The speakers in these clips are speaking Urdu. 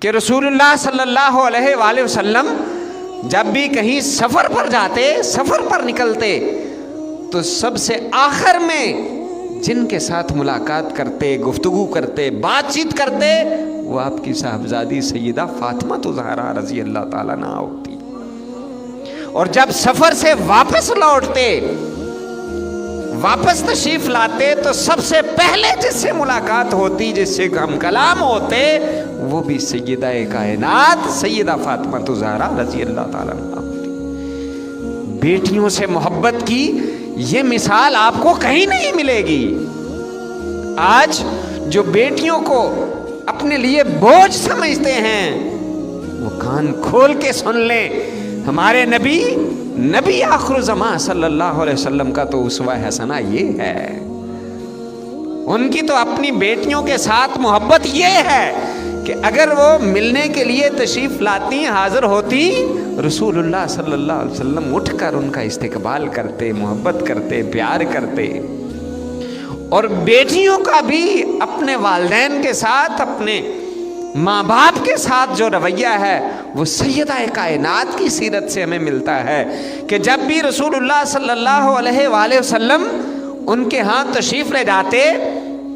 کہ رسول اللہ صلی اللہ علیہ وآلہ وسلم جب بھی کہیں سفر پر جاتے، سفر پر نکلتے، تو سب سے آخر میں جن کے ساتھ ملاقات کرتے، گفتگو کرتے، بات چیت کرتے، وہ آپ کی صاحبزادی سیدہ فاطمہ زہرا رضی اللہ تعالیٰ عنہا ہوتی۔ اور جب سفر سے واپس لوٹتے، واپس تشریف لاتے، تو سب سے پہلے جس سے ملاقات ہوتی، جس سے ہم کلام ہوتے، وہ بھی سیدہ کائنات سیدہ فاطمہ زہرا رضی اللہ تعالیٰ عنہا ہوتی۔ بیٹیوں سے محبت کی یہ مثال آپ کو کہیں نہیں ملے گی۔ آج جو بیٹیوں کو اپنے لیے بوجھ سمجھتے ہیں، وہ کان کھول کے سن لیں، ہمارے نبی آخر زمان صلی اللہ علیہ وسلم کا تو اسوہ حسنہ یہ ہے۔ ان کی تو اپنی بیٹیوں کے ساتھ محبت یہ ہے کہ اگر وہ ملنے کے لیے تشریف لاتی، حاضر ہوتی، رسول اللہ صلی اللہ علیہ وسلم اٹھ کر ان کا استقبال کرتے، محبت کرتے، پیار کرتے۔ اور بیٹیوں کا بھی اپنے والدین کے ساتھ، اپنے ماں باپ کے ساتھ جو رویہ ہے، وہ سیدہ کائنات کی سیرت سے ہمیں ملتا ہے کہ جب بھی رسول اللہ صلی اللہ علیہ وآلہ وسلم ان کے ہاں تشریف لے جاتے،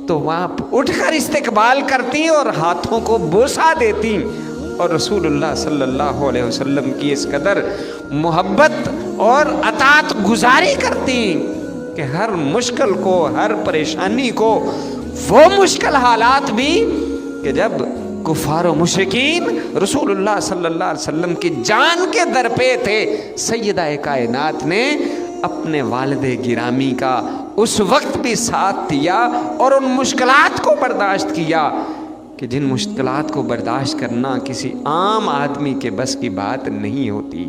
تو وہاں اٹھ کر استقبال کرتی اور ہاتھوں کو بوسہ دیتی، اور رسول اللہ صلی اللہ علیہ وسلم کی اس قدر محبت اور اطاعت گزاری کرتی کہ ہر مشکل کو، ہر پریشانی کو، وہ مشکل حالات بھی کہ جب کفار و مشرکین رسول اللہ صلی اللہ علیہ وسلم کی جان کے در پہ تھے، سیدہ کائنات نے اپنے والد گرامی کا اس وقت بھی ساتھ دیا اور ان مشکلات کو برداشت کیا کہ جن مشکلات کو برداشت کرنا کسی عام آدمی کے بس کی بات نہیں ہوتی۔